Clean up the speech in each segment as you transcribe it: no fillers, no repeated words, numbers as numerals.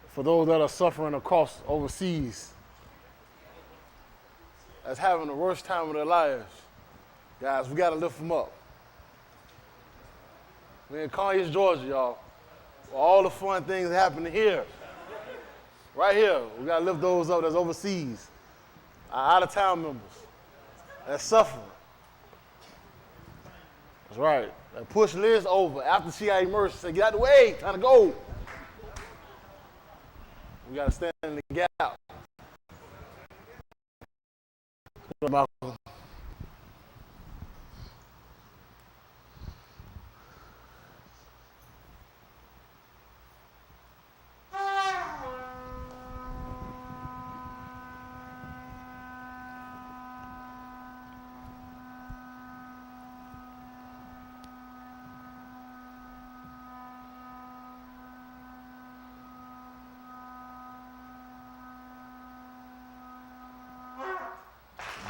For those that are suffering across overseas, that's having the worst time of their lives, guys, we gotta lift them up. We're in Conyers, Georgia, y'all. Where all the fun things happening here. Right here, we gotta lift those up that's overseas. Our out-of-town members that's suffering. That's right. That push Liz over after she got immersed. Say, get out the way, time to go. We gotta stand in the gap.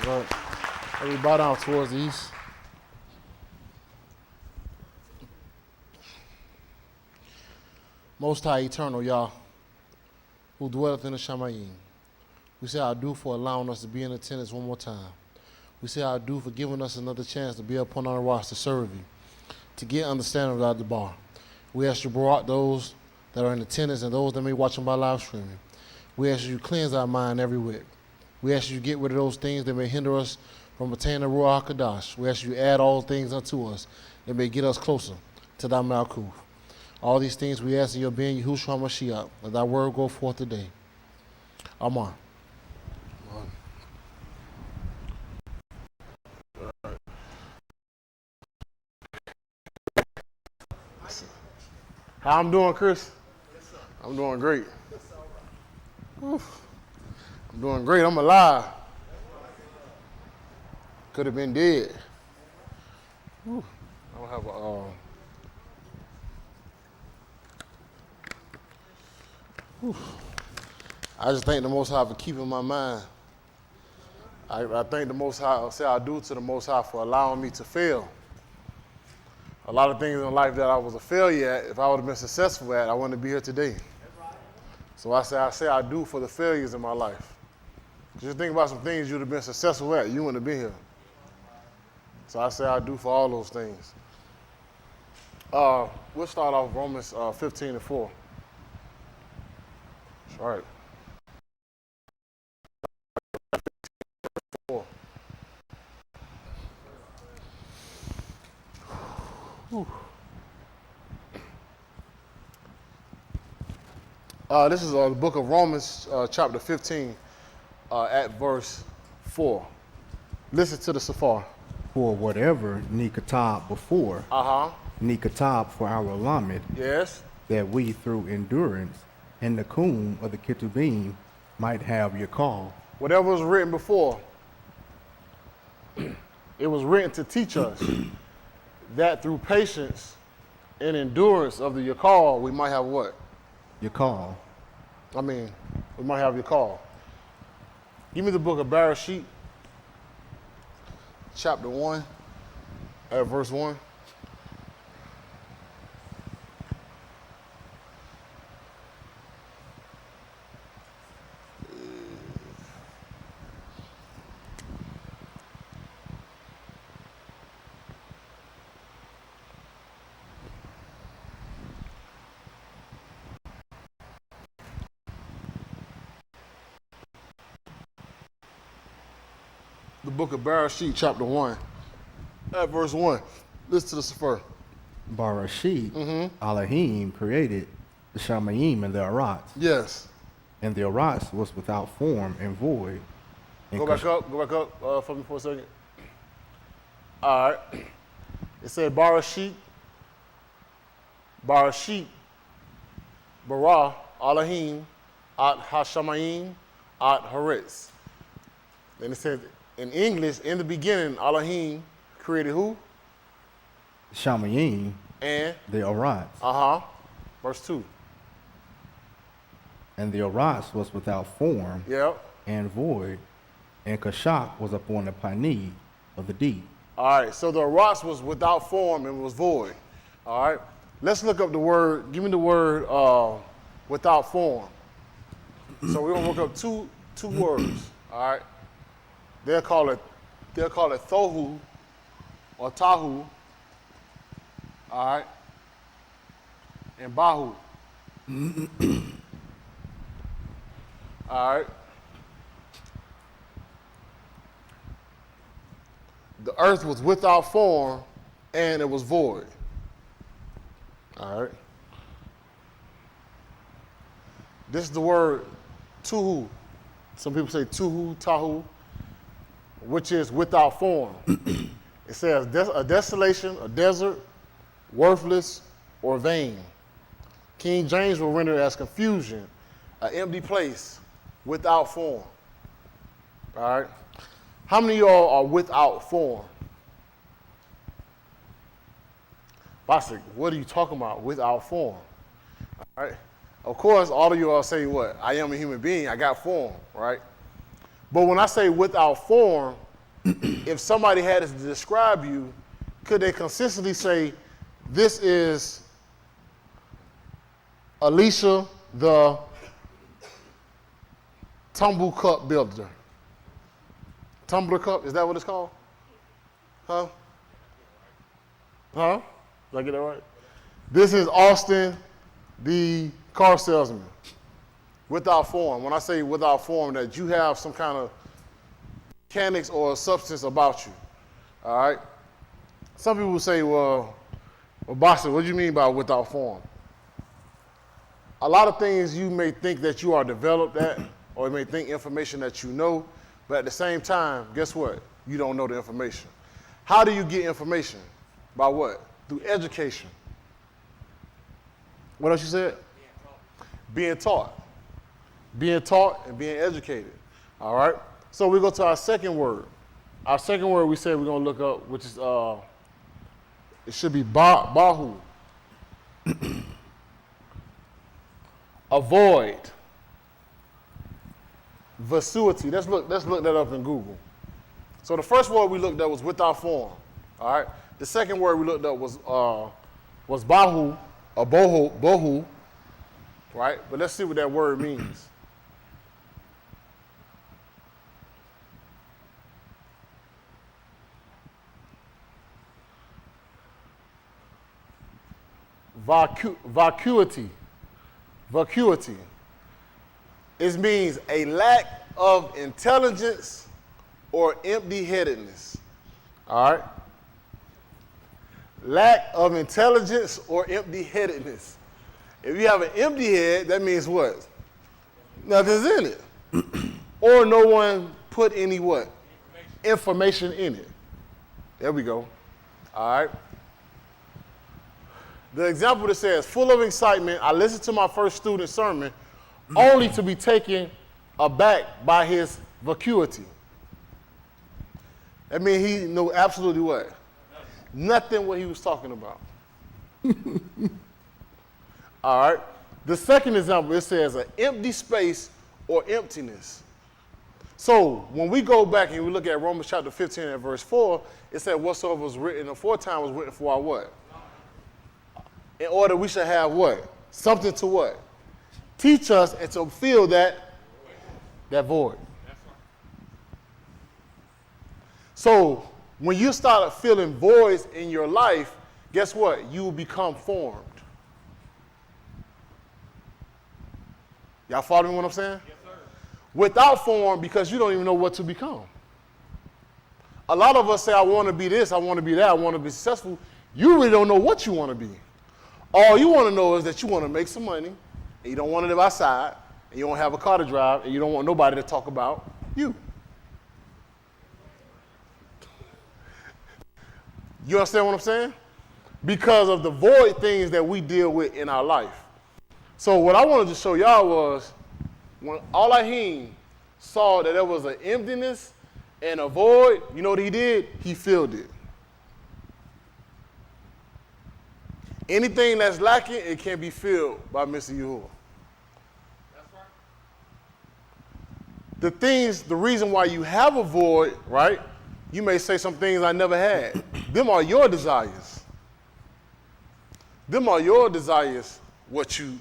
Right. Everybody bow down towards the east. Most High Eternal, Yah, who dwelleth in the Shamayim. We say our due for allowing us to be in attendance one more time. We say our due for giving us another chance to be upon our watch to serve you, to get understanding without the bar. We ask you to bring out those that are in attendance and those that may watch them by live streaming. We ask you to cleanse our mind every whit. We ask you to get rid of those things that may hinder us from attaining the Ruach HaKodesh. We ask you to add all things unto us that may get us closer to thy Malkuth. All these things we ask in your being, Yahushua HaMashiach. Let thy word go forth today. Amen. How I'm doing, Chris? Yes, sir. I'm doing great. Yes, sir. I'm doing great. I'm alive. Could have been dead. Whew. I don't have a. I just thank the Most High for keeping my mind. I thank the Most High. I say I do to the Most High for allowing me to fail. A lot of things in life that I was a failure at, if I would have been successful at, I wouldn't be here today. So I say I do for the failures in my life. Just think about some things you'd have been successful at, you wouldn't have been here. So I say I do for all those things. We'll start off Romans 15:4. That's right. 4. This is the book of Romans, chapter 15, at verse 4. Listen to the Safar. For whatever Nikatab before, Nikatab for our Lamed, Yes. that we through endurance and the Kum of the Ketubim might have your call. Whatever was written before, it was written to teach us that through patience and endurance of the Yakal, we might have what? Your call. We might have your call. Give me the book of Bereshit, chapter 1, at verse 1. The book of Bereshit, chapter 1, at verse 1. Listen to this first. Barashit, Elohim created the Shamayim and the Arats. Yes. And the Arats was without form and void. And Go back up for me for a second. All right. It said Barashit, Bara, Elohim, At Hashamayim, At Haaretz. Then it says, in English, in the beginning, Elohim created who? Shamayim And? the Arats. Verse 2. And the Arats was without form Yep. and void, and Kashak was upon the Panid of the deep. All right, so the Arats was without form and was void. All right. Let's look up the word, give me the word without form. So we're gonna look up two words, all right? They'll call it thohu or tahu, all right? And bahu. All right. The earth was without form and it was void. All right. This is the word tuhu. Some people say tuhu, tahu, which is without form. It says a desolation, a desert, worthless, or vain. King James will render it as confusion, an empty place without form. All right? How many of y'all are without form? Bostic, what are you talking about without form? All right? Of course, all of you all say what? I am a human being, I got form, right? But when I say without form, if somebody had to describe you, could they consistently say, this is Alicia, the tumble cup builder? Tumbler cup, is that what it's called? Huh? Huh? Did I get that right? This is Austin, the car salesman. Without form. When I say without form, that you have some kind of mechanics or substance about you. All right? Some people say, well, Boston, what do you mean by without form? A lot of things you may think that you are developed at, or you may think information that you know, but at the same time, guess what? You don't know the information. How do you get information? By what? Through education. What else you said? Being taught. Being taught and being educated. All right? So we go to our second word. Our second word we said we're going to look up, which is, it should be bahu. Avoid. Vacuity. Let's look that up in Google. So the first word we looked at was without form. All right? The second word we looked up was bahu, or bohu, right? But let's see what that word means. Vacuity. Vacuity. It means a lack of intelligence or empty-headedness. All right? Lack of intelligence or empty-headedness. If you have an empty head, that means what? Nothing's in it. Or no one put any what? Information in it. There we go. All right? The example that says, full of excitement, I listened to my first student sermon only to be taken aback by his vacuity. That means he knew absolutely what? Nothing what he was talking about. All right. The second example, it says an empty space or emptiness. So when we go back and we look at Romans chapter 15 and verse 4, it said whatsoever was written aforetime was written for our what? In order we should have what? Something to what? Teach us and to fill that void. So when you start filling voids in your life, guess what? You will become formed. Y'all follow me what I'm saying? Yes, sir. Without form, because you don't even know what to become. A lot of us say, I want to be this, I want to be that, I want to be successful. You really don't know what you want to be. All you want to know is that you want to make some money, and you don't want to live outside, and you don't have a car to drive, and you don't want nobody to talk about you. You understand what I'm saying? Because of the void things that we deal with in our life. So what I wanted to show y'all was, when Elohim saw that there was an emptiness and a void, you know what he did? He filled it. Anything that's lacking, it can be filled by Mr. Yahuwah. That's right. The reason why you have a void, right? You may say some things I never had. Them are your desires. them are your desires, what you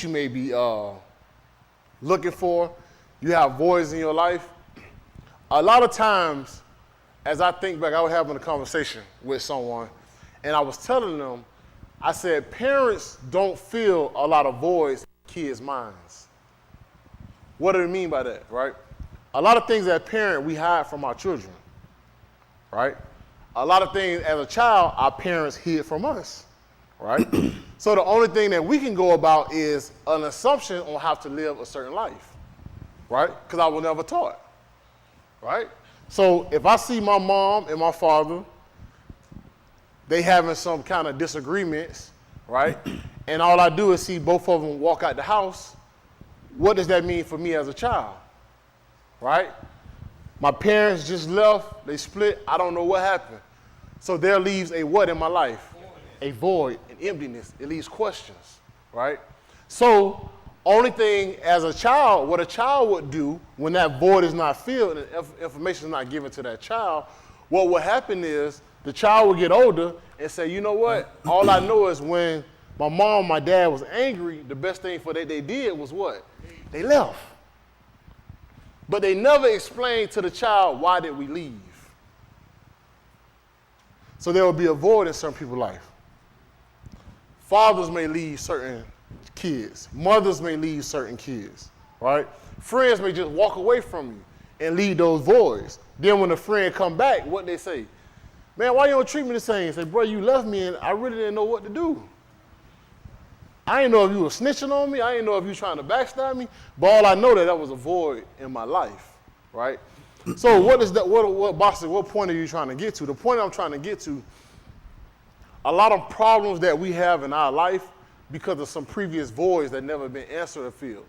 may be looking for. You have voids in your life. A lot of times, as I think back, I was having a conversation with someone, and I was telling them, I said, parents don't fill a lot of voids in kids' minds. What do I mean by that, right? A lot of things as a parent we hide from our children, right? A lot of things as a child our parents hid from us, right? So the only thing that we can go about is an assumption on how to live a certain life, right? Because I was never taught, right? So if I see my mom and my father, they having some kind of disagreements, right? And all I do is see both of them walk out the house. What does that mean for me as a child, right? My parents just left, they split, I don't know what happened. So there leaves a what in my life? A void, an emptiness. It leaves questions, right? So only thing as a child, what a child would do when that void is not filled and information is not given to that child, what will happen is the child will get older and say, you know what? All I know is when my mom, my dad was angry, the best thing for they did was what? They left. But they never explained to the child, why did we leave? So there will be a void in some people's life. Fathers may leave certain kids. Mothers may leave certain kids, right? Friends may just walk away from you and leave those voids. Then when a friend come back, what they say? Man, why you don't treat me the same? Say, bro, you left me and I really didn't know what to do. I didn't know if you were snitching on me. I didn't know if you were trying to backstab me. But all I know that was a void in my life, right? So what is that? What point are you trying to get to? The point I'm trying to get to, a lot of problems that we have in our life because of some previous voids that never been answered or filled.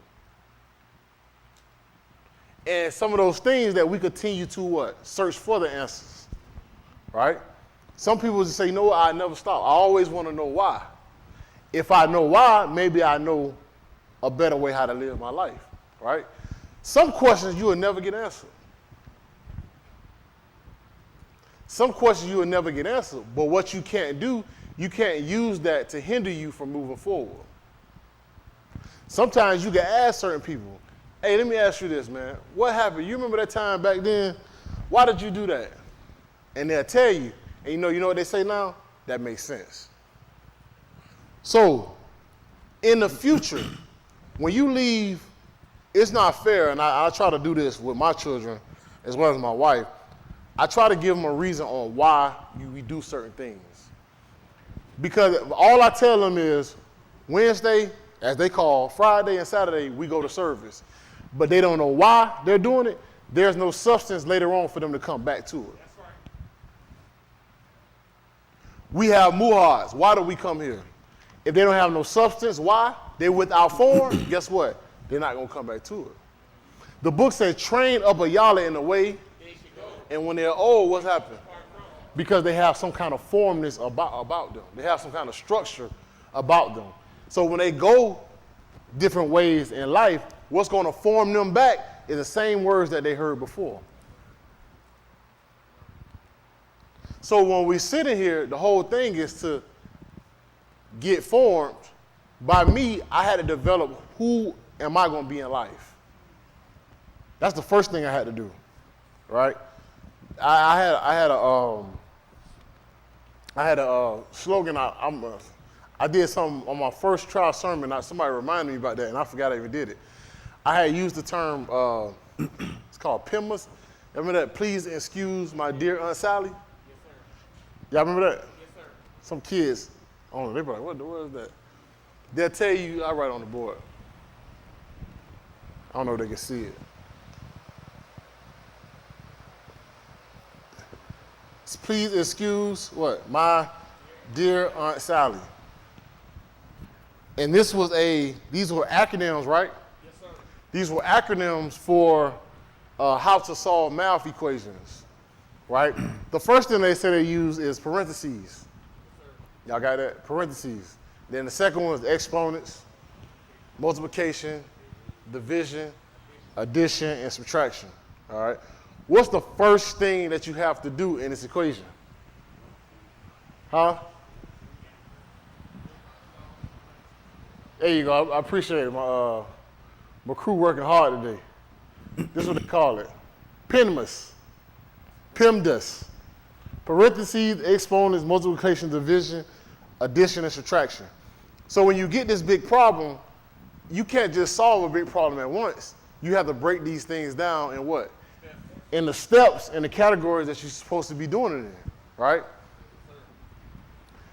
And some of those things that we continue to what? Search for the answers, right? Some people just say, you know what, I never stop. I always want to know why. If I know why, maybe I know a better way how to live my life, right? Some questions you will never get answered. Some questions you will never get answered, but what you can't do, you can't use that to hinder you from moving forward. Sometimes you can ask certain people, hey, let me ask you this, man. What happened? You remember that time back then? Why did you do that? And they'll tell you, and you know what they say now? That makes sense. So, in the future, when you leave, it's not fair, and I try to do this with my children as well as my wife. I try to give them a reason on why we do certain things. Because all I tell them is Wednesday, as they call, Friday and Saturday, we go to service. But they don't know why they're doing it. There's no substance later on for them to come back to it. That's right. We have muhads. Why do we come here? If they don't have no substance, why? They're without form, guess what? They're not going to come back to it. The book said, train up a yalla in the way, and when they're old, what's happened? Because they have some kind of formness about them. They have some kind of structure about them. So when they go different ways in life, what's going to form them back is the same words that they heard before. So when we sit in here, the whole thing is to get formed. By me, I had to develop who am I going to be in life. That's the first thing I had to do, right? I had a slogan. I did something on my first trial sermon. Somebody reminded me about that, and I forgot I even did it. I had used the term, it's called PIMAS. Remember that? Please excuse my dear Aunt Sally? Yes, sir. Y'all remember that? Yes, sir. Some kids, oh, they're like, what is that? They'll tell you, I write on the board. I don't know if they can see it. Please excuse what? My dear Aunt Sally. And these were acronyms, right? Yes, sir. These were acronyms for how to solve math equations, right? The first thing they say they use is parentheses. Yes, y'all got that? Parentheses. Then the second one is exponents, multiplication, division, addition, and subtraction, all right? What's the first thing that you have to do in this equation? Huh? There you go. I appreciate it. My crew working hard today. This is what they call it. PEMDAS. Parentheses, exponents, multiplication, division, addition, and subtraction. So when you get this big problem, you can't just solve a big problem at once. You have to break these things down in what? In the steps and the categories that you're supposed to be doing it in, right?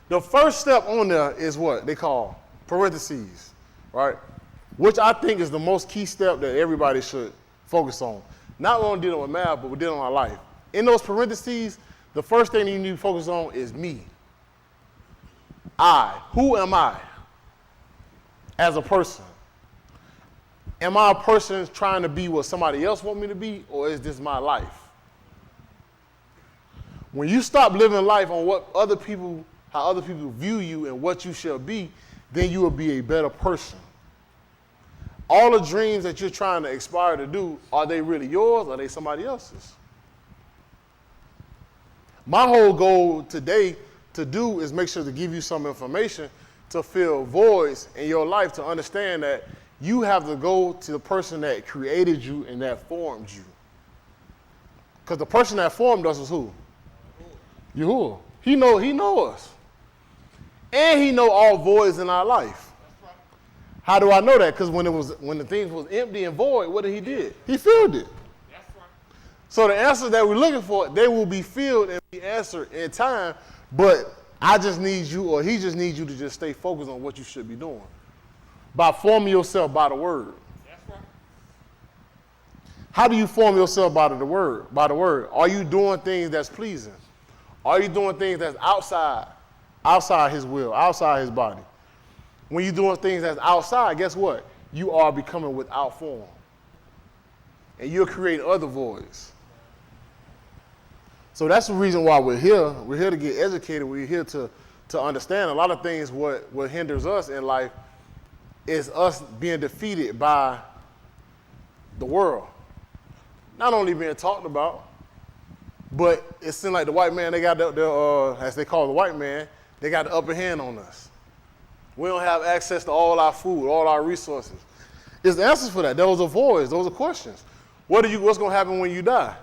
The first step on there is what they call parentheses, right? Which I think is the most key step that everybody should focus on. Not only dealing with math, but we're dealing with our life. In those parentheses, the first thing you need to focus on is me. I. Who am I as a person? Am I a person trying to be what somebody else wants me to be, or is this my life? When you stop living life on what how other people view you and what you shall be, then you will be a better person. All the dreams that you're trying to aspire to do, are they really yours or are they somebody else's? My whole goal today to do is make sure to give you some information to fill voids in your life, to understand that you have to go to the person that created you and that formed you. Because the person that formed us is who? Yahuwah. He know us. And he know all voids in our life. How do I know that? Because when the things was empty and void, what did he do? He filled it. That's right. So the answers that we're looking for, they will be filled and be answered in time, but I just need you, or he just needs you to just stay focused on what you should be doing. By forming yourself by the word. That's right. How do you form yourself by the word? By the word. Are you doing things that's pleasing? Are you doing things that's outside his will, outside his body? When you're doing things that's outside, guess what? You are becoming without form. And you'll create other voids. So that's the reason why we're here. We're here to get educated. We're here to understand a lot of things. What hinders us in life is us being defeated by the world. Not only being talked about, but it seems like the white man, they got as they call the white man, they got the upper hand on us. We don't have access to all our food, all our resources. There's answers for that. Those are voids. Those are questions. What's going to happen when you die?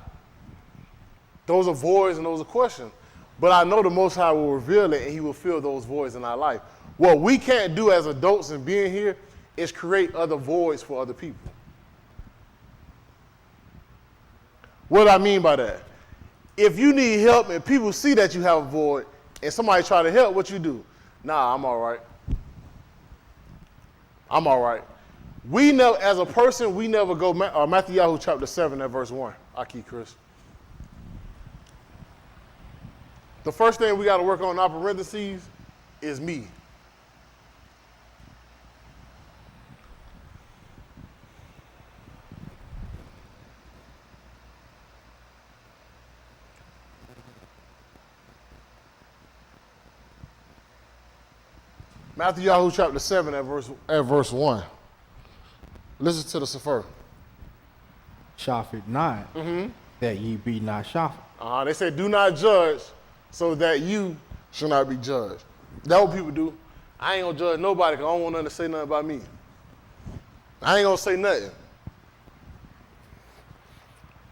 Those are voids and those are questions. But I know the Most High will reveal it and he will fill those voids in our life. What we can't do as adults and being here is create other voids for other people. What do I mean by that? If you need help and people see that you have a void and somebody try to help, what you do? Nah, I'm all right. I'm all right. We never, as a person, we never go, Matthew chapter 7 at verse 1. Aki, Chris. The first thing we got to work on in our parentheses is me. Matthew chapter 7 at verse 1. Listen to the Sefer. Shafit not, that ye be not shafit. They say, do not judge so that you shall not be judged. That's what people do. I ain't going to judge nobody because I don't want nothing to say nothing about me. I ain't going to say nothing.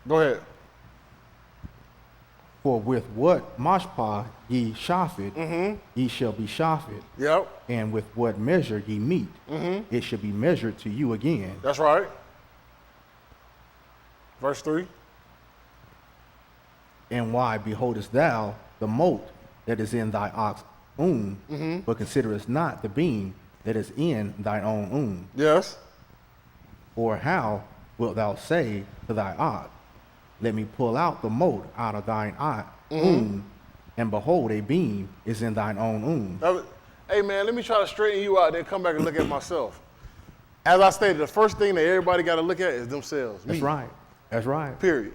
Go ahead. For with what mashpah ye shafit, ye shall be shafit. Yep. And with what measure ye meet, it shall be measured to you again. That's right. Verse 3. And why beholdest thou the mote that is in thy ox but considerest not the beam that is in thine own Yes. Or how wilt thou say to thy ox, let me pull out the mote out of thine eye, and behold, a beam is in thine own Hey, man, let me try to straighten you out, then come back and look at myself. As I stated, the first thing that everybody got to look at is themselves. That's me. right. That's right. Period.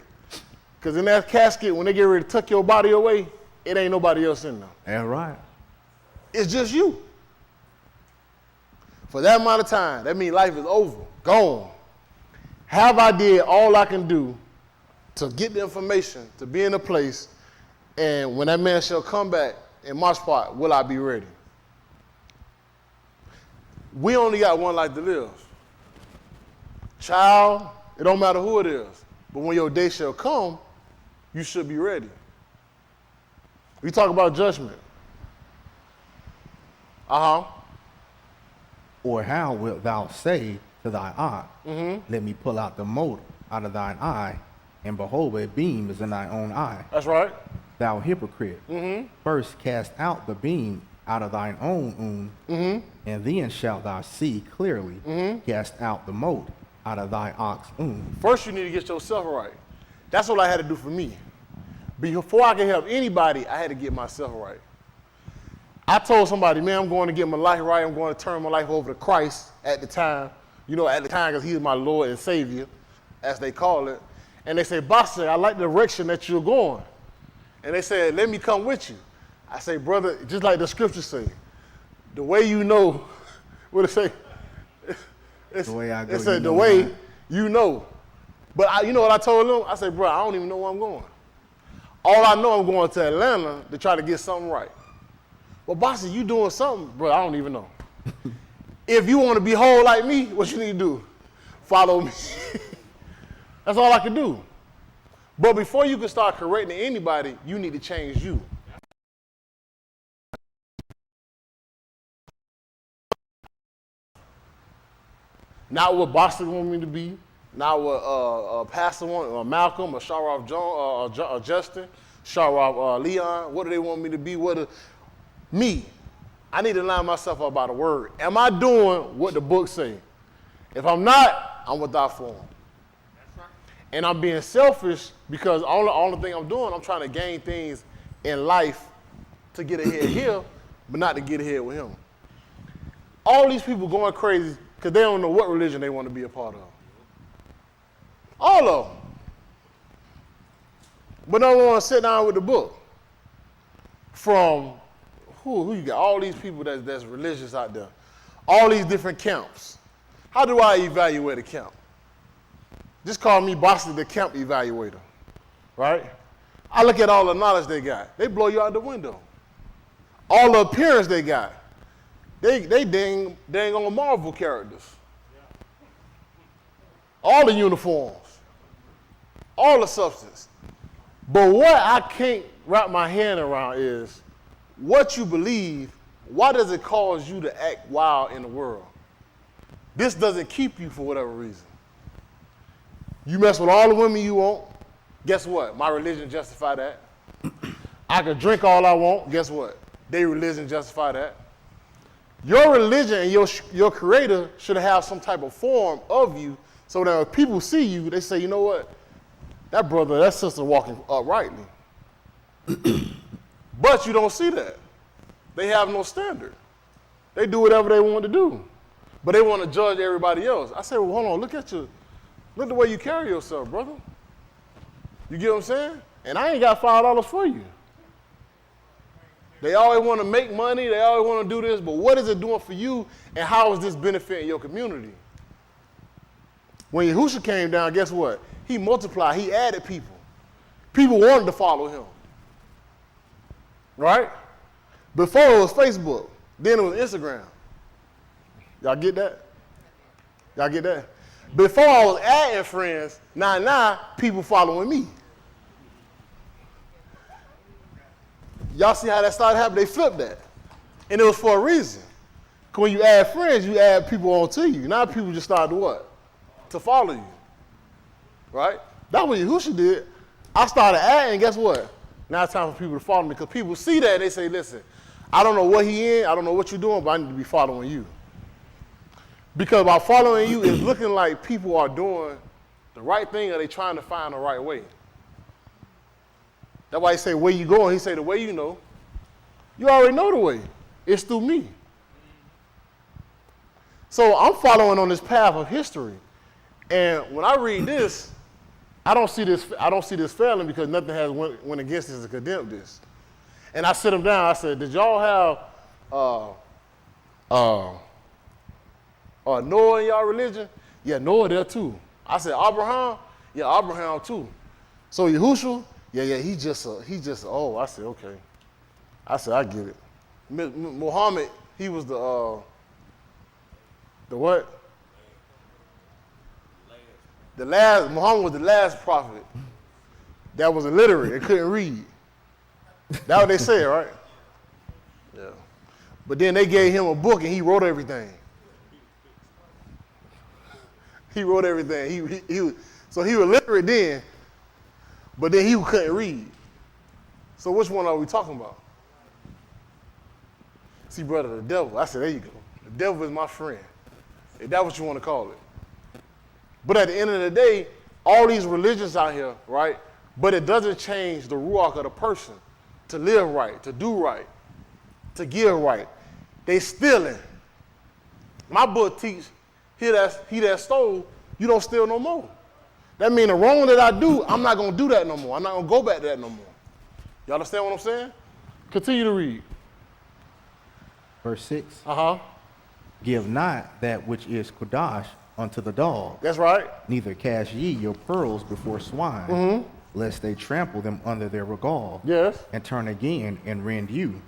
Because in that casket, when they get ready to tuck your body away, it ain't nobody else in there. That's right. It's just you. For that amount of time, that means life is over, gone. Have I did all I can do to get the information, to be in a place, and when that man shall come back in my spot, will I be ready? We only got one life to live. Child, it don't matter who it is. But when your day shall come, you should be ready. We talk about judgment. Or how wilt thou say to thy eye, let me pull out the mote out of thine eye, and behold, a beam is in thy own eye? That's right. Thou hypocrite, first cast out the beam out of thine own wound, and then shalt thou see clearly, cast out the mote out of thy ox wound. First, you need to get yourself right. That's what I had to do for me. Before I could help anybody, I had to get myself right. I told somebody, man, I'm going to get my life right. I'm going to turn my life over to Christ at the time. Because he is my Lord and Savior, as they call it. And they say, Bossa, I like the direction that you're going. And they said, let me come with you. I say, brother, just like the scriptures say, the way you know, what it say? The way I go, it said, the way you know. But you know what I told them? I said, bro, I don't even know where I'm going. All I know, I'm going to Atlanta to try to get something right. Well, Bossy, you doing something? Bro, I don't even know. If you want to be whole like me, what you need to do? Follow me. That's all I can do. But before you can start correcting anybody, you need to change you. Not what Boston want me to be, not what Pastor want, or Malcolm, or Sharaf Jones, or Justin, Sharaf Leon. What do they want me to be? Me. I need to line myself up by the word. Am I doing what the book say? If I'm not, I'm without form. That's right. And I'm being selfish because all the thing I'm doing, I'm trying to gain things in life to get ahead here, but not to get ahead with him. All these people going crazy because they don't know what religion they want to be a part of. All of them. But don't want to sit down with the book. From who you got? All these people that's religious out there. All these different camps. How do I evaluate a camp? Just call me Boston the camp evaluator, right? I look at all the knowledge they got. They blow you out the window. All the appearance they got. They dang on Marvel characters. All the uniforms. All the substance. But what I can't wrap my hand around is what you believe, why does it cause you to act wild in the world? This doesn't keep you for whatever reason. You mess with all the women you want, guess what? My religion justify that. I could drink all I want, guess what? Their religion justify that. Your religion and your creator should have some type of form of you so that when people see you, they say, you know what? That brother, that sister walking uprightly. But you don't see that. They have no standard. They do whatever they want to do. But they want to judge everybody else. I say, well, hold on, look the way you carry yourself, brother. You get what I'm saying? And I ain't got $5 for you. They always want to make money, they always want to do this, but what is it doing for you and how is this benefiting your community? When Yahushua came down, guess what? He multiplied, he added people. People wanted to follow him. Right? Before it was Facebook, then it was Instagram. Y'all get that? Y'all get that? Before I was adding friends, now people following me. Y'all see how that started happening? They flipped that. And it was for a reason. Because when you add friends, you add people onto you. Now people just started to what? To follow you. Right? That's what Yahushua did. I started adding, guess what? Now it's time for people to follow me. Because people see that and they say, listen, I don't know what he in, I don't know what you're doing, but I need to be following you. Because by following you, it's looking like people are doing the right thing or they trying to find the right way. That's why he say, where you going? He say, the way you know. You already know the way. It's through me. So I'm following on this path of history. And when I read this, I don't see this failing because nothing has went against this to condemn this. And I sit them down, I said, did y'all have Noah in y'all religion? Yeah, Noah there too. I said, Abraham? Yeah, Abraham too. So Yahushua? Yeah, he just, oh, I said, okay. I said, I get it. Muhammad, he was the The what? Muhammad was the last prophet that was illiterate and couldn't read. That's what they say, right? Yeah. But then they gave him a book and he wrote everything. He wrote everything. So he was literate then, but then he couldn't read. So which one are we talking about? See, brother, the devil. I said, there you go. The devil is my friend. If that's what you want to call it. But at the end of the day, all these religions out here, right? But it doesn't change the ruach of the person to live right, to do right, to give right. They stealing. My book teach, he that stole, you don't steal no more. That means the wrong that I do, I'm not going to do that no more. I'm not going to go back to that no more. You understand what I'm saying? Continue to read. Verse 6. Uh-huh. Give not that which is Kodash unto the dog, That's right. neither cast ye your pearls before swine, lest they trample them under their regal, Yes. and turn again and rend you.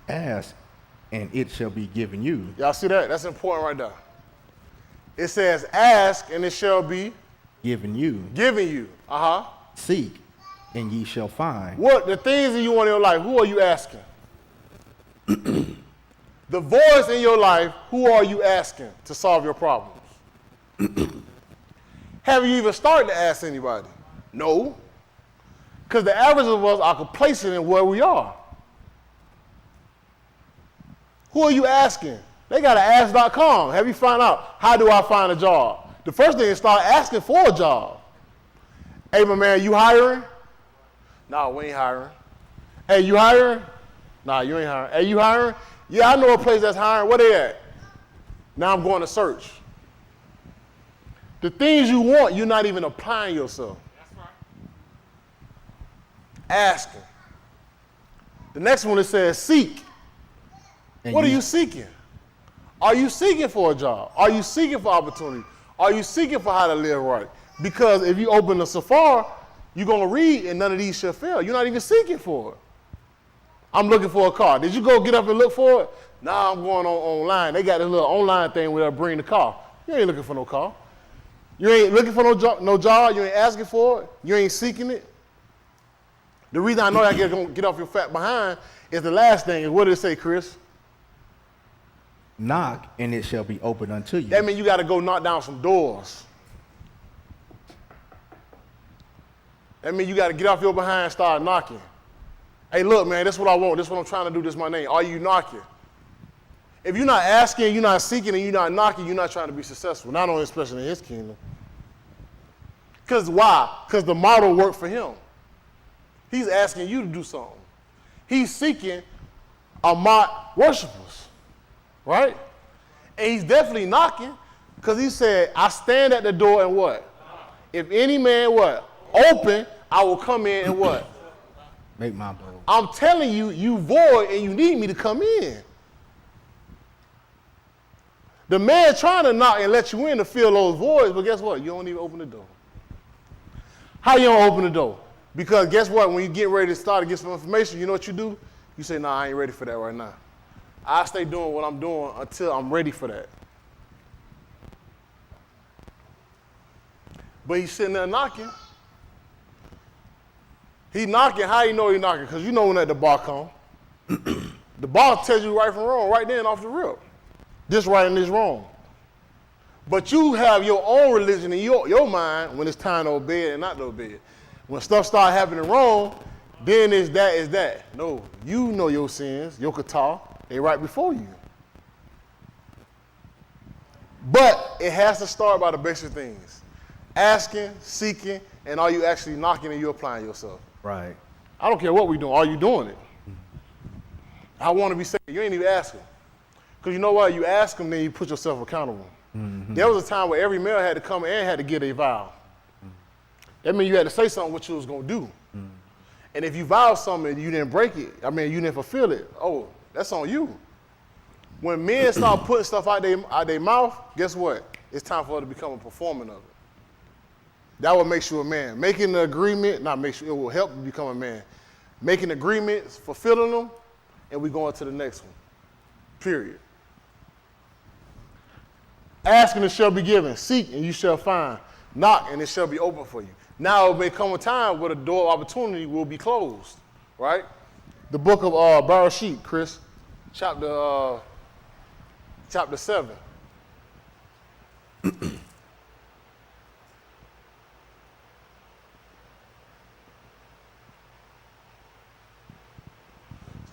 Ask, and it shall be given you. Y'all see that? That's important right there. It says, ask, and it shall be Given you. given you. Uh-huh. Seek, and ye shall find. What, the things that you want in your life, who are you asking? The voice in your life, who are you asking to solve your problems? Have you even started to ask anybody? No. Because the average of us are complacent in where we are. Who are you asking? They got to ask.com. Have you found out, how do I find a job? The first thing is start asking for a job. Hey, my man, you hiring? No, we ain't hiring. Hey, you hiring? Nah, you ain't hiring. Hey, you hiring? Yeah, I know a place that's hiring. Where they at? Now I'm going to search. The things you want, you're not even applying yourself. That's right. Asking. The next one, it says seek. And What are you seeking? Are you seeking for a job? Are you seeking for opportunity? Are you seeking for how to live right? Because if you open the Safari, you're going to read and none of these shall fail. You're not even seeking for it. I'm looking for a car. Did you go get up and look for it? Nah, I'm going online. They got this little online thing where they'll bring the car. You ain't looking for no car. You ain't looking for no job. You ain't asking for it. You ain't seeking it. The reason I know I get off your fat behind is the last thing. Is what did it say, Chris? Knock, and it shall be opened unto you. That means you got to go knock down some doors. That means you got to get off your behind and start knocking. Hey, look, man, this is what I want. This is what I'm trying to do. This is my name. Are you knocking? If you're not asking, you're not seeking, and you're not knocking, you're not trying to be successful. Not only especially in his kingdom. Because why? Because the model worked for him. He's asking you to do something. He's seeking Amat worshipers, right? And he's definitely knocking because he said, I stand at the door and what? If any man what? Open, I will come in and what? Make my bold. I'm telling you, you void and you need me to come in. The man trying to knock and let you in to fill those voids, but guess what? You don't even open the door. How you don't open the door? Because guess what? When you get ready to start to get some information, you know what you do? You say, nah, I ain't ready for that right now. I stay doing what I'm doing until I'm ready for that. But he's sitting there knocking. He knocking. How you know he knocking? Because you know when that the bar come. The bar tells you right from wrong, right then off the rip. This right and this wrong. But you have your own religion in your mind when it's time to obey it and not to obey it. When stuff start happening wrong, then is that. No, you know your sins, your kata, they right before you. But it has to start by the basic things. Asking, seeking, and are you actually knocking and you applying yourself? Right. I don't care what we're doing. Are you doing it? I want to be saved. You ain't even asking. Because you know what? You ask them, then you put yourself accountable. Mm-hmm. There was a time where every male had to come and had to get a vow. That means you had to say something what you was going to do. Mm. And if you vowed something and you didn't break it, you didn't fulfill it, oh, that's on you. When men start putting stuff out their mouth, guess what? It's time for it to become a performance of it. That what makes you a man. Making the agreement, not make sure, it will help you become a man. Making agreements, fulfilling them, and we go on to the next one. Period. Ask and it shall be given. Seek and you shall find. Knock and it shall be open for you. Now it may come a time where the door of opportunity will be closed, right? The book of Bereshit, Chris, chapter 7.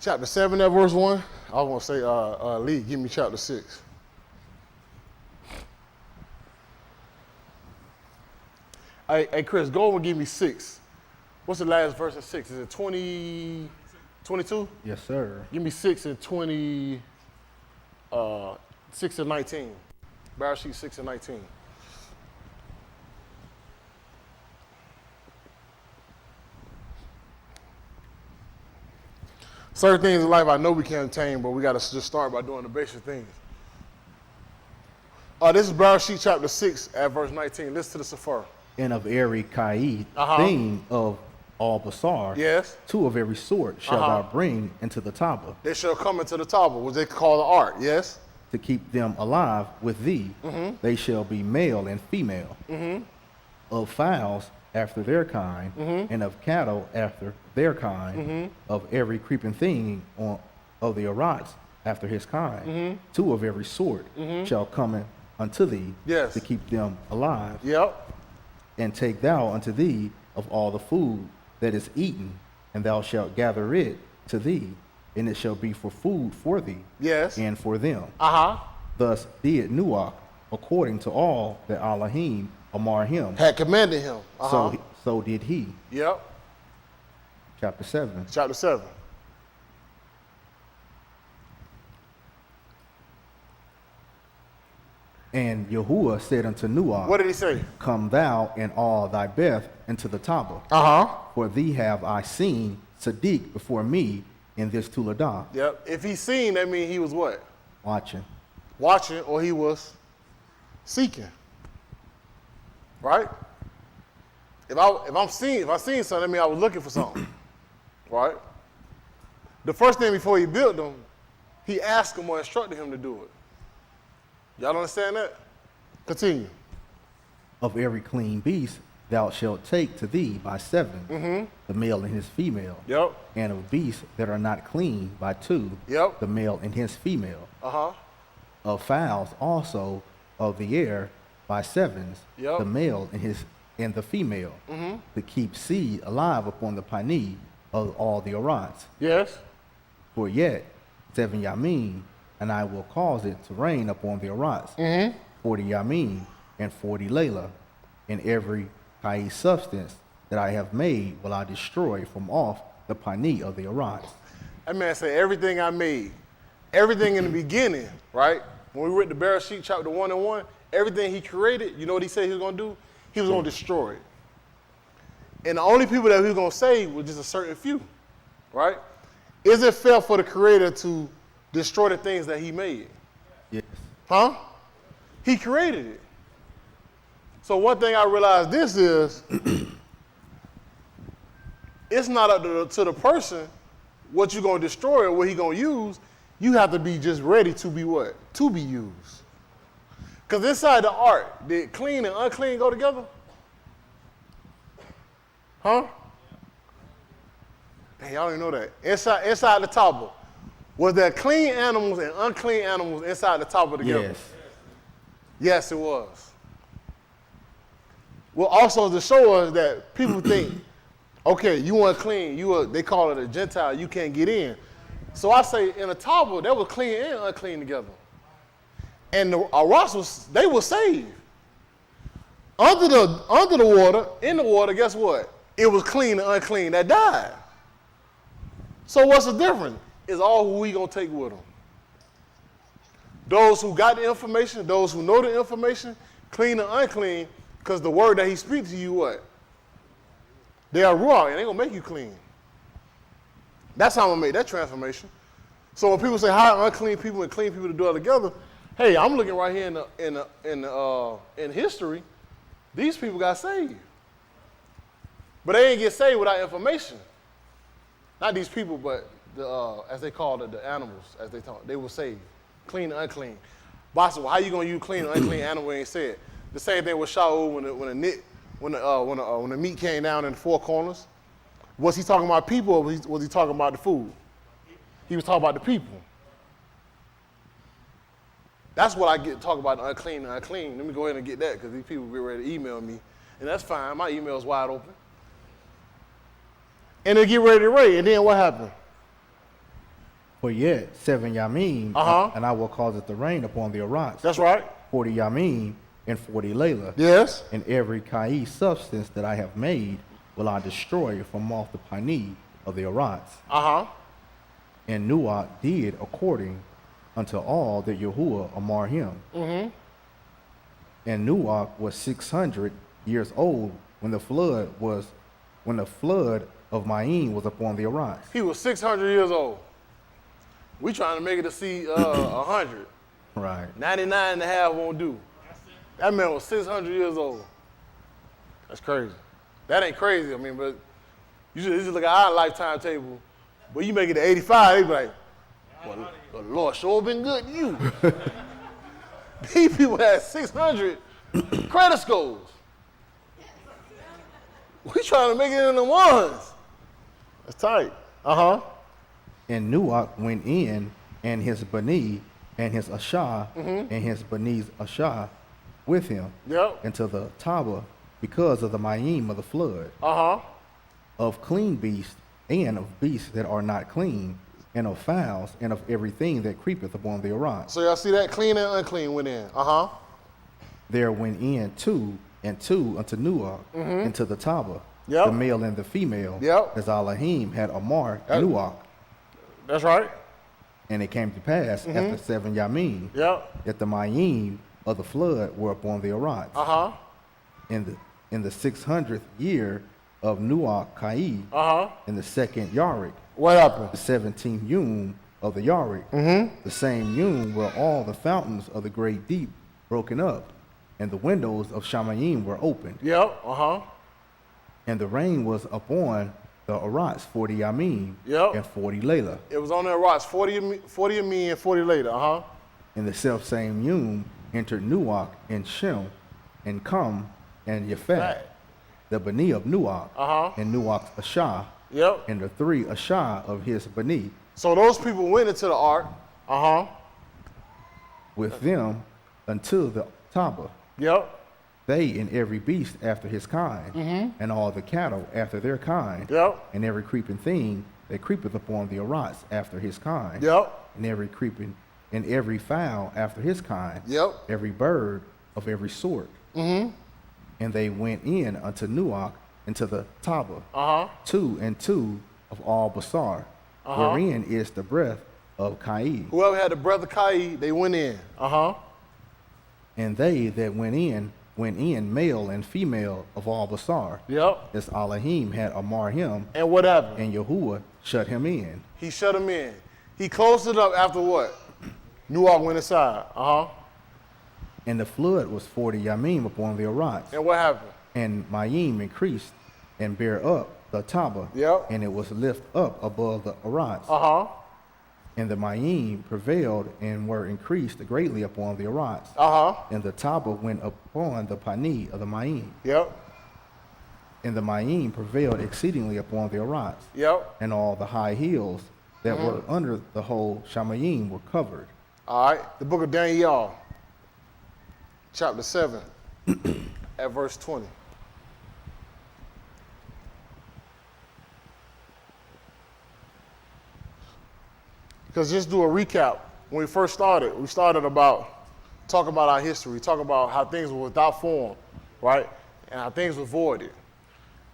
Chapter 7 at verse 1. I was going to say, Lee, give me chapter 6. Hey, Chris, go over and give me 6. What's the last verse of 6? Is it 20, 22? Yes, sir. Give me 6 and 20, 6 and 19. Bereshit 6 and 19. Certain things in life I know we can't attain, but we got to just start by doing the basic things. This is Bereshit chapter 6 at verse 19. Listen to the Sephir. And of every Kai Uh-huh. thing of all Basar, Yes. 2 of every sort shall thou bring into the Taba, They shall come into the table, which they call the ark, yes? to keep them alive with thee. They shall be male and female, of fowls after their kind, and of cattle after their kind, of every creeping thing of the Arats after his kind. 2 of every sort shall come unto thee, Yes. to keep them alive. Yep. And take thou unto thee of all the food that is eaten, and thou shalt gather it to thee, and it shall be for food for thee, Yes. and for them. Uh-huh. Thus did Nuach, according to all that Elohim amar him. Had commanded him. Uh-huh. So did he. Yep. Chapter 7. Chapter 7. And Yahuwah said unto Nuach, What did he say? Come thou and all thy Beth into the Taba, Uh-huh. for thee have I seen Sadiq before me in this Tuladah, Yep. If he seen, that means he was what? watching. Watching, or he was seeking. Right? If I seen something, that means I was looking for something. Right? The first thing before he built them, he asked him or instructed him to do it. Y'all understand that? Continue. Of every clean beast thou shalt take to thee by 7, the male and his female. Yep. And of beasts that are not clean by 2, Yep. the male and his female. Uh-huh. Of fowls also of the air by 7s, Yep. the male and the female, to keep seed alive upon the pani of all the Arats. Yes. For yet 7 yamin, and I will cause it to rain upon the Arats. 40 yamin and 40 layla, and every kai substance that I have made will I destroy from off the pani of the Arats. That man said, everything I made, everything in the beginning, right? When we read the Bereshit chapter 1 and 1, everything he created, you know what he said he was going to do? He was going to destroy it. And the only people that he was going to save was just a certain few, right? Is it fair for the creator to destroy the things that he made? Yes. Huh? He created it. So one thing I realized this is, it's not up to the person what you're going to destroy or what he's going to use. You have to be just ready to be what? To be used. Because inside the ark, did clean and unclean go together? Huh? Hey, y'all didn't know that. Inside the table, was there clean animals and unclean animals inside the table together? Yes. Yes, it was. Well, also to show us that people think, okay, you unclean, they call it a Gentile, you can't get in. So I say in a table, they were clean and unclean together. And the Arats, they were saved. Under the water, in the water, guess what? It was clean and unclean that died. So what's the difference? It's all who we gonna take with them. Those who got the information, those who know the information, clean and unclean, because the word that he speaks to you, what? They are raw, and they gonna make you clean. That's how I'm gonna make that transformation. So when people say how unclean people and clean people to dwell together, hey, I'm looking right here in history. These people got saved, but they didn't get saved without information. Not these people, but as they call it, the animals, as they talk, they were saved, clean and unclean. But I said, well, how you gonna use clean or unclean animal? Ain't said. The same thing with Shaul when the meat came down in the four corners. Was he talking about people or was he talking about the food? He was talking about the people. That's what I get talk about the unclean and unclean. Let me go ahead and get that because these people get ready to email me. And that's fine. My email's wide open. And they get ready to raid. And then what happened? For yet 7 yamim, Uh-huh. and I will cause it to rain upon the Arats. That's right. 40 yamim and 40 layla. Yes. And every kai substance that I have made will I destroy from off the pani of the Arats. Uh-huh. And Nuach did according unto all that Yahuwah amar him. Mm-hmm. And Nuach was 600 years old when the flood of Maim was upon the Arats. He was 600 years old. We trying to make it to see 100. Right. 99 and a half won't do. That man was 600 years old. That's crazy. That ain't crazy. I mean, but you just look at our lifetime table. But you make it to 85, they be like, well, the Lord sure been good to you. These people had 600 credit scores. We trying to make it in the ones. That's tight. Uh-huh. And Nuach went in, and his Bani, and his Ashah, Mm-hmm. and his Bani's Ashah with him Yep. into the Taba because of the Maim of the flood, Uh-huh. of clean beasts and of beasts that are not clean, and of fowls and of everything that creepeth upon the Arats. So y'all see that clean and unclean went in. Uh-huh. There went in two and two unto Nuach into the Taba, Yep. the male and the female, Yep. as Elohim had Amar Yep. Nuach. That's right. And it came to pass after 7 yamim Yep. that the Mayim of the flood were upon the Arats. Uh-huh. In the 600th year of Nuach Kai, Uh-huh. in the second Yarik, What happened? the 17th Yum of the Yarik, the same Yum were all the fountains of the great deep broken up, and the windows of Shamayim were opened, Yep. Uh-huh. and the rain was upon the Arats 40 yamim Yep. and 40 layla. It was on their rocks, 40 of me and 40 later. Uh-huh. In the selfsame Yum entered Nuach and Shem and Cum and Yafet, Right. the Bani of Nuach, Uh-huh. and Nuach's Ashah, Yep. and the 3 Ashah of his Bani, So those people went into the ark. Uh-huh. with them unto the Taba, Yep. they and every beast after his kind, and all the cattle after their kind, Yep. and every creeping thing that creepeth upon the Arats after his kind, Yep. and every fowl after his kind, Yep. every bird of every sort. And they went in unto Nuach into the Taba, Uh-huh. 2 and 2 of all Basar, wherein is the breath of Kai. Whoever had the breath of Kai, they went in. Uh-huh. And they that went in, male and female of all Basar, Yep. as Elohim had Amar him, And what happened? and Yahuwah shut him in. He shut them in. He closed it up after what? Nuach went inside. Uh-huh. And the flood was 40 yamim upon the Arats, And what happened? and Mayim increased and bare up the Taba, Yep. and it was lift up above the Arats. Uh-huh. And the Mayim prevailed and were increased greatly upon the Arats. Uh-huh. And the Taba went upon the Pani of the Mayim. Yep. And the Mayim prevailed exceedingly upon the Arats. Yep. And all the high hills that were under the whole Shamayim were covered. All right. The book of Daniel, chapter 7, at verse 20. Because just do a recap. When we first started, we started talking about our history, talking about how things were without form, right? And how things were voided.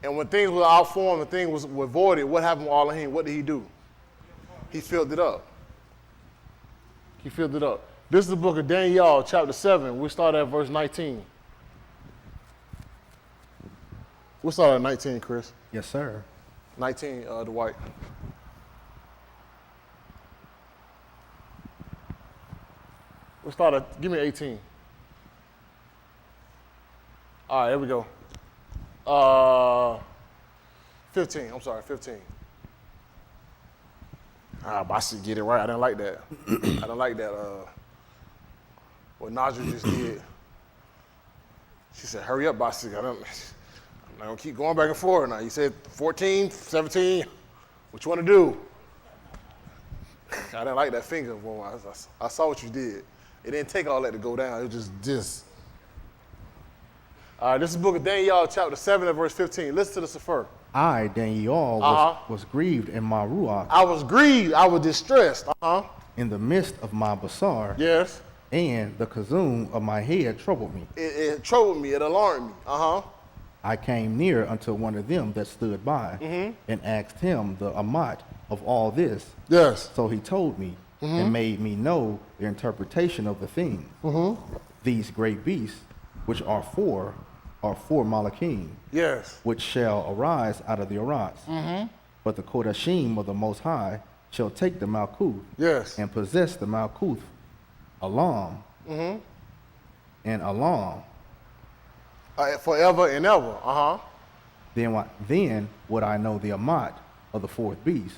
And when things were without form and things were voided, what happened with Elohim? What did he do? He filled it up. He filled it up. This is the book of Daniel, chapter 7. We start at verse 19. We'll start at 19, Chris. Yes, sir. 19, Dwight. We'll start at, give me 18. All right, here we go. 15, I'm sorry, 15. But I should get it right. I didn't like that. I didn't like that. what Nadja just did. She said, hurry up, boss. I'm not gonna keep going back and forth now. You said 14, 17, what you wanna do? I didn't like that finger. Well, I saw what you did. It didn't take all that to go down. It was just this. All right, this is the book of Daniel, chapter 7 and verse 15. Listen to this first. I, Daniel, was grieved in my ruach, I was grieved. I was distressed. in the midst of my basar, Yes. and the kazum of my head troubled me. It troubled me. It alarmed me. I came near unto one of them that stood by, and asked him the amat of all this. Yes. So he told me, and made me know the interpretation of the thing. These great beasts, which are four Malachim, Yes. which shall arise out of the Arats. But the Kodashim of the Most High shall take the Malkuth, Yes. and possess the Malkuth, Alam, and Alam. Forever and ever. Then would I know the Amat of the fourth beast,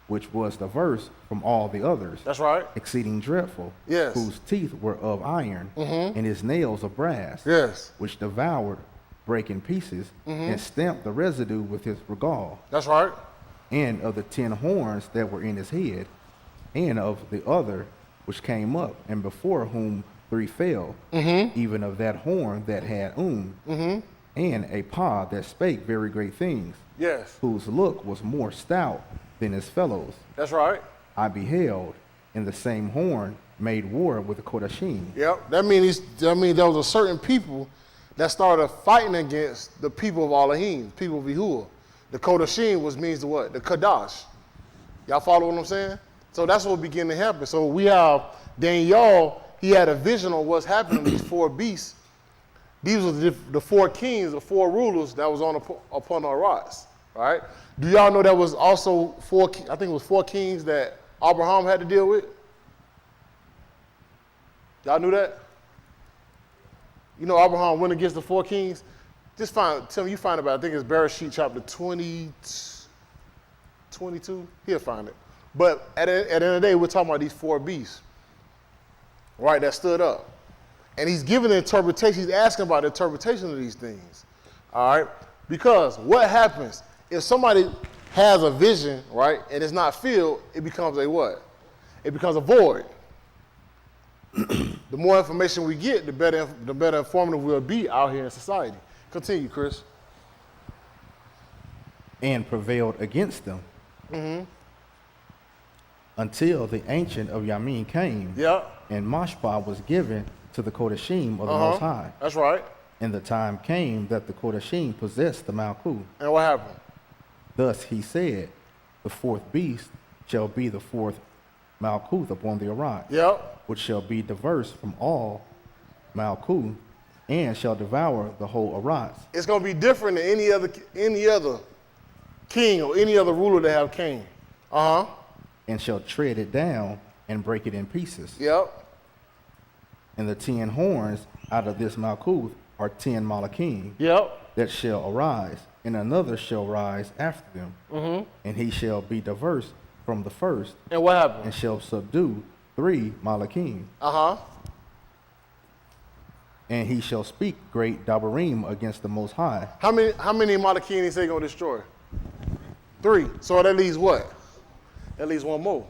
which was diverse from all the others, That's right. exceeding dreadful, Yes. whose teeth were of iron, and his nails of brass, Yes. which devoured, brake in pieces, and stamped the residue with his regal, That's right. and of the 10 horns that were in his head, and of the other which came up, and before whom 3 fell, even of that horn that had and a paw that spake very great things, Yes. whose look was more stout than his fellows. That's right. I beheld, and the same horn made war with the Kodashim, Yep. That means there was a certain people that started fighting against the people of Elohim, people of Yahuwah. The Kodashim means the what? The Kadash. Y'all follow what I'm saying? So that's what began to happen. So we have Daniel, he had a vision on what's happening to these 4 beasts. These were the 4 kings, the 4 rulers that was upon the Arats, right? Do y'all know there was also 4, I think it was 4 kings that Abraham had to deal with? Y'all knew that? You know Abraham went against the 4 kings? Tell me you find about it. I think it's Bereshit chapter 22. He'll find it. But at the end of the day, we're talking about these 4 beasts, right, that stood up. And he's giving the interpretation. He's asking about the interpretation of these things, all right? Because what happens if somebody has a vision, right, and it's not filled, it becomes a what? It becomes a void. The more information we get, the better informative we'll be out here in society. Continue, Chris. and prevailed against them, until the Ancient of Yamin came, Yeah. and Mashpah was given to the Kodashim of the Most High. That's right. And the time came that the Kodashim possessed the Malkuth. And what happened? Thus he said, the 4th beast shall be the 4th Malkuth upon the Arat, Yep. which shall be diverse from all Malkuth, and shall devour the whole Arat, It's going to be different than any other king or any other ruler that have came. and shall tread it down and break it in pieces. Yep. And the 10 horns out of this Malkuth are 10 Malachim Yep. that shall arise, and another shall rise after them, and he shall be diverse from the first, And what happened? and shall subdue 3 Malachim. And he shall speak great Dabarim against the Most High. How many Malachim he say going to destroy? 3. So that leaves what? That leaves 1 more.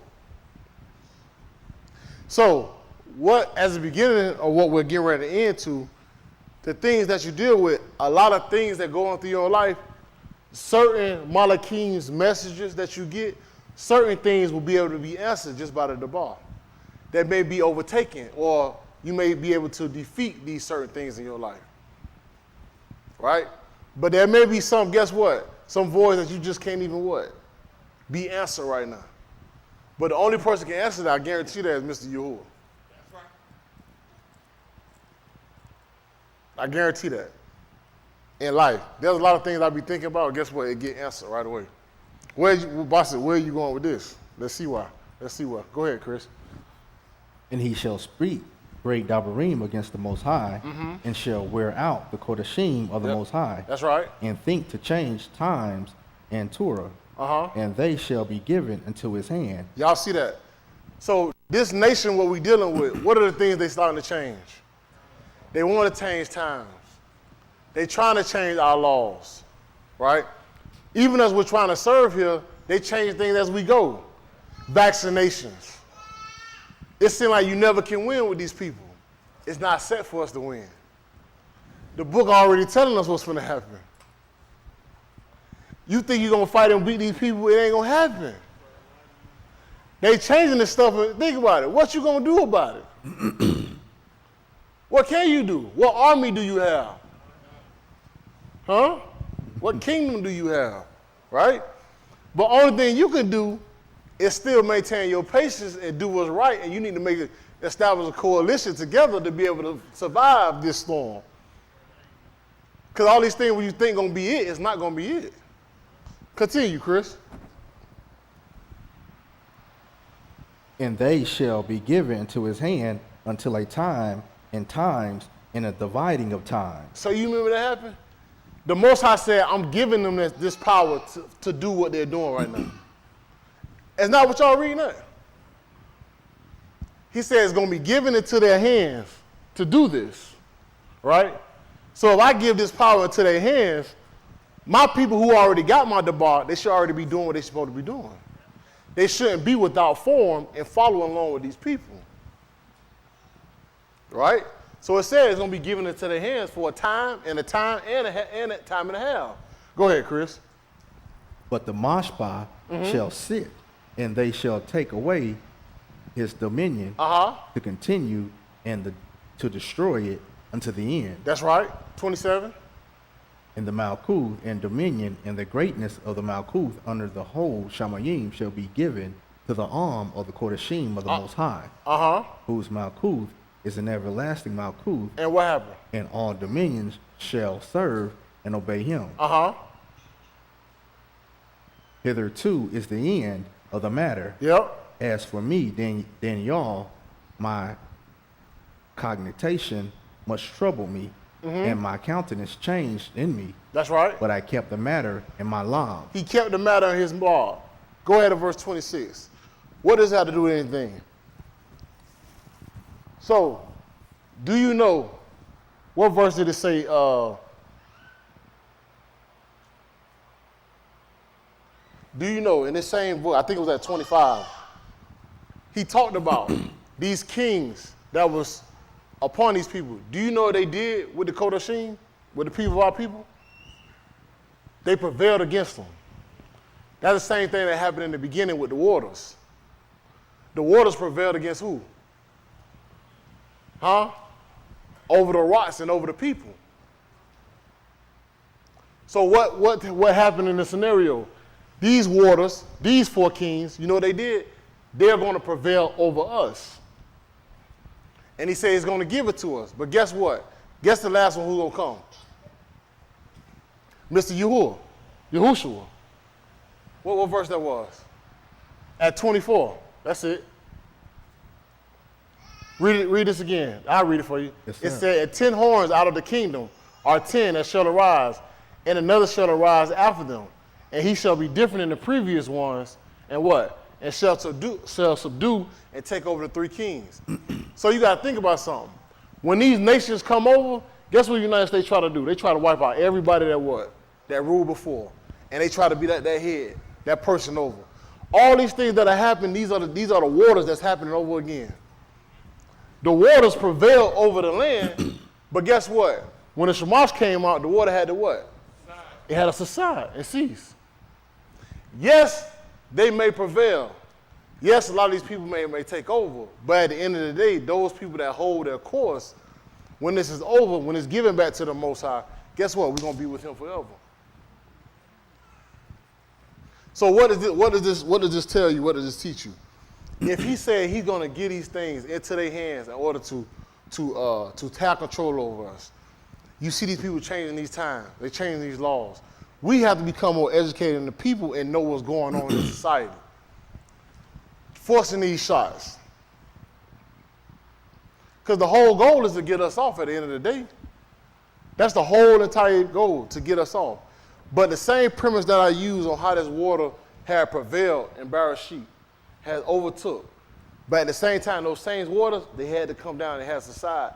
So what, as the beginning of what we're getting ready to end to, the things that you deal with, a lot of things that go on through your life, certain Malachim's messages that you get, certain things will be able to be answered just by the Dabar. That may be overtaken, or you may be able to defeat these certain things in your life. Right? But there may be some, guess what? Some voice that you just can't even what? Be answered right now. But the only person can answer that, I guarantee that, is Mr. Yahuwah. I guarantee that. In life, there's a lot of things I be thinking about. Guess what? It get answered right away. Where are you going with this? Let's see why. Go ahead, Chris. And he shall speak great Dabarim against the Most High, and shall wear out the Kodashim of the Yep. Most High, That's right. and think to change times and Torah, and they shall be given into his hand. Y'all see that? So This nation, what we dealing with, what are the things they starting to change? They want to change times. They trying to change our laws, right? Even as we're trying to serve here, they change things as we go. Vaccinations. It seems like you never can win with these people. It's not set for us to win. The book already telling us what's going to happen. You think you're going to fight and beat these people, it ain't going to happen. They changing this stuff, and think about it. What you going to do about it? What can you do? What army do you have? Huh? What kingdom do you have? Right? But only thing you can do is still maintain your patience and do what's right, and you need to establish a coalition together to be able to survive this storm. Because all these things when you think gonna be it, it's not gonna be it. Continue, Chris. And they shall be given into his hand until a time and times and a dividing of time. So you remember that happened? The Most High said, I'm giving them this power to do what they're doing right now. It's not what y'all reading at. He said it's going to be given into their hands to do this, right? So if I give this power into their hands, my people who already got my debar, they should already be doing what they're supposed to be doing. They shouldn't be without form and following along with these people, right? So it says it's going to be given into their hands for a time and a time and a time and a half. Go ahead, Chris. But the Mashpah shall sit, and they shall take away his dominion to continue and to destroy it unto the end. That's right. 27. And the Malkuth and dominion and the greatness of the Malkuth under the whole Shamayim shall be given to the arm of the Kodashim of the Most High, whose Malkuth is an everlasting Malkuth. And what happened? And all dominions shall serve and obey him. Hitherto is the end of the matter. Yep. As for me, Daniel, my cognition much troubled me, and my countenance changed in me. That's right. But I kept the matter in my law. He kept the matter in his law. Go ahead to verse 26. What does that have to do with anything? So, do you know, what verse did it say? Do you know, in this same book, I think it was at 25, he talked about these kings that was upon these people. Do you know what they did with the Kodashim, with the people of our people? They prevailed against them. That's the same thing that happened in the beginning with the waters. The waters prevailed against who? Over the rocks and over the people. So what happened in the scenario? These waters, these four kings, you know what they did? They're going to prevail over us. And he said he's going to give it to us. But guess what? Guess the last one who's going to come? Mr. Yahushua. What verse that was? At 24. That's it. Read this again. I'll read it for you. Yes, it sir. said, and 10 horns out of the kingdom are 10 that shall arise, and another shall arise after them. And he shall be different than the previous ones. And what? And shall subdue and take over the three kings. So you got to think about something. When these nations come over, guess what the United States try to do? They try to wipe out everybody that ruled before. And they try to be that head, that person over. All these things that are happening, these are the waters that's happening over again. The waters prevail over the land, but guess what? When the Shamash came out, the water had to what? It had to subside and cease. Yes, they may prevail. Yes, a lot of these people may take over, but at the end of the day, those people that hold their course, when this is over, when it's given back to the Most High, guess what? We're going to be with him forever. So what does this tell you? What does this teach you? If he said he's going to get these things into their hands in order to have control over us, you see these people changing these times. They changing these laws. We have to become more educated in the people and know what's going on in society. Forcing these shots. Because the whole goal is to get us off at the end of the day. That's the whole entire goal, to get us off. But the same premise that I use on how this water had prevailed in Bereshit has overtook. But at the same time, those same waters, they had to come down and have subside.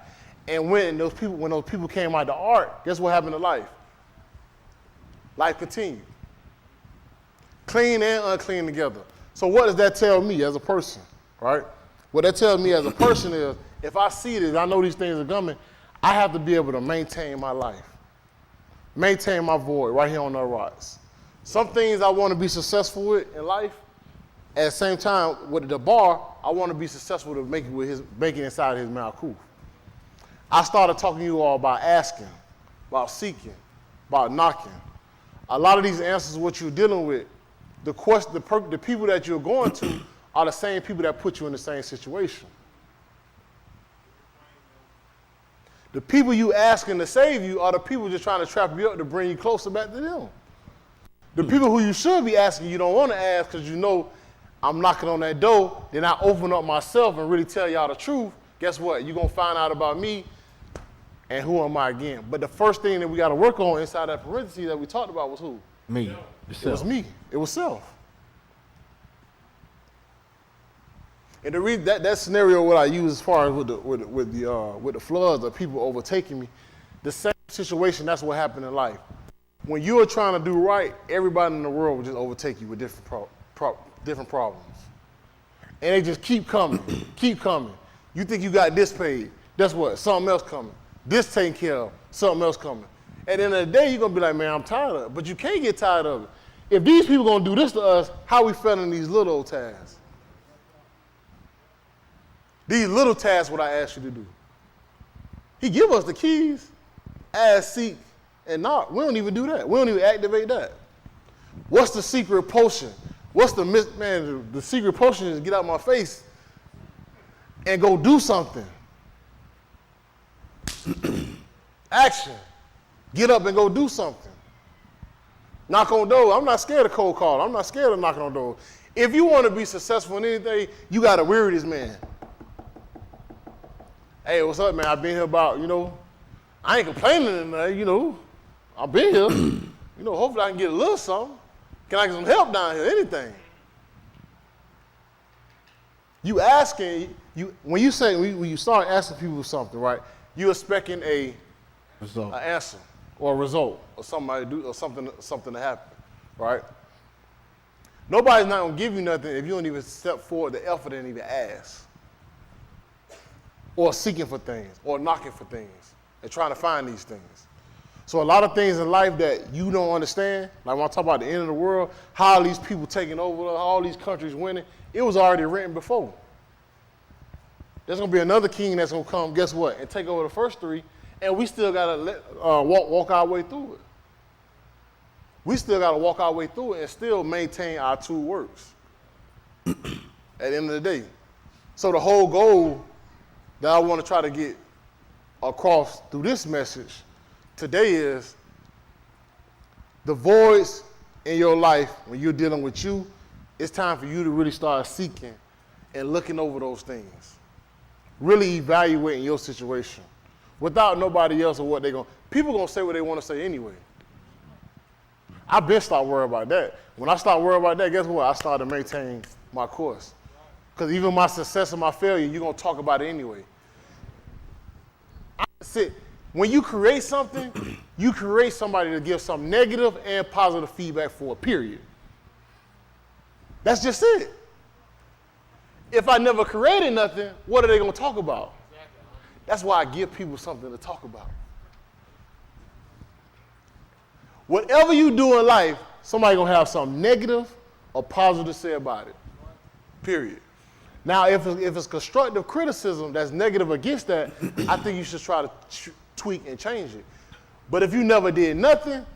And when those people came out the ark, guess what happened to life? Life continued. Clean and unclean together. So what does that tell me as a person, right? What that tells me as a person is, if I see this, I know these things are coming, I have to be able to maintain my life. Maintain my void right here on the rise. Some things I want to be successful with in life. At the same time, with the bar, I want to be successful to make it inside his malkuth. I started talking to you all about asking, about seeking, about knocking. A lot of these answers, what you're dealing with, the people that you're going to are the same people that put you in the same situation. The people you asking to save you are the people just trying to trap you up to bring you closer back to them. The people who you should be asking, you don't want to ask because you know I'm knocking on that door, then I open up myself and really tell y'all the truth. Guess what? You're going to find out about me and who am I again. But the first thing that we got to work on inside that parenthesis that we talked about was who? Me. It was me. It was self. And the reason that scenario what I use as far as with the floods of people overtaking me, the same situation, that's what happened in life. When you are trying to do right, everybody in the world will just overtake you with different problems. And they just keep coming, keep coming. You think you got this paid, that's what, something else coming. This taken care of, something else coming. At the end of the day, you're gonna be like, man, I'm tired of it. But you can't get tired of it. If these people gonna do this to us, how we feeling these little old tasks? These little tasks, what I asked you to do. He give us the keys, ask, seek, and knock. We don't even do that. We don't even activate that. What's the secret potion? What's the secret potion is get out my face and go do something. Action. Get up and go do something. Knock on doors. I'm not scared of cold call. I'm not scared of knocking on doors. If you want to be successful in anything, you got to weary this man. Hey, what's up, man? I've been here about, I ain't complaining, I've been here. Hopefully I can get a little something. Can I get some help down here? Anything. You asking, when you start asking people something, right? You're expecting an answer or a result or somebody to do or something to happen, right? Nobody's not gonna give you nothing if you don't even step forward the effort and even ask. Or seeking for things, or knocking for things, and trying to find these things. So a lot of things in life that you don't understand, like when I talk about the end of the world, how these people taking over, all these countries winning, it was already written before. There's gonna be another king that's gonna come, guess what, and take over the first three, and we still gotta walk our way through it. We still gotta walk our way through it and still maintain our two works at the end of the day. So the whole goal that I want to try to get across through this message today is the voids in your life when you're dealing with you, it's time for you to really start seeking and looking over those things. Really evaluating your situation without nobody else or what they're going to. People going to say what they want to say anyway. I've been start worrying about that. When I start worrying about that, guess what? I start to maintain my course. Because even my success and my failure, you're going to talk about it anyway. When you create something, you create somebody to give some negative and positive feedback for, period. That's just it. If I never created nothing, what are they going to talk about? That's why I give people something to talk about. Whatever you do in life, somebody going to have something negative or positive to say about it, period. Now, if it's constructive criticism that's negative against that, I think you should try to tweak and change it. But if you never did nothing,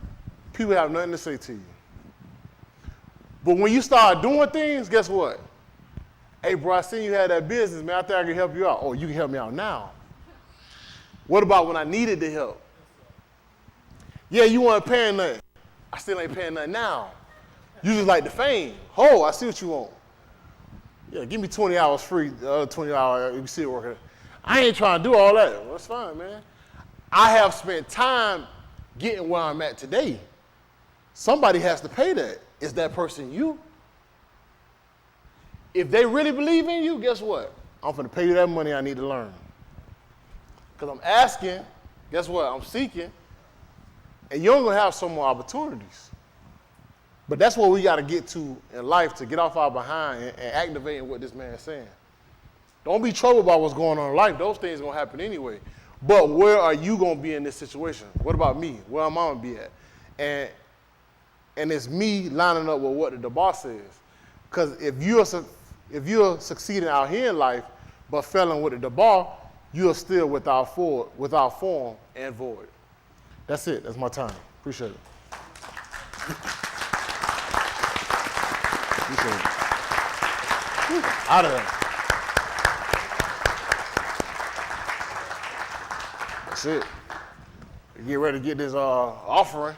people have nothing to say to you. But when you start doing things, guess what? Hey, bro, I seen you had that business, man. I think I can help you out. Oh, you can help me out now. What about when I needed the help? Yeah, you weren't paying nothing. I still ain't paying nothing now. You just like the fame. Oh, I see what you want. Yeah, give me 20 hours free, the other 20 hours, you can see it working. I ain't trying to do all that. Well, that's fine, man. I have spent time getting where I'm at today. Somebody has to pay that. Is that person you? If they really believe in you, guess what? I'm finna pay you that money I need to learn. Because I'm asking, guess what? I'm seeking, and you're gonna have some more opportunities. But that's what we gotta get to in life, to get off our behind and activating what this man is saying. Don't be troubled by what's going on in life. Those things gonna happen anyway. But where are you gonna be in this situation? What about me? Where am I gonna be at? And it's me lining up with what the boss says. Because if you're succeeding out here in life, but failing with the bar, you're still without form and void. That's it. That's my time. Appreciate it. Appreciate it. Out of there. That's it. Get ready to get this offering.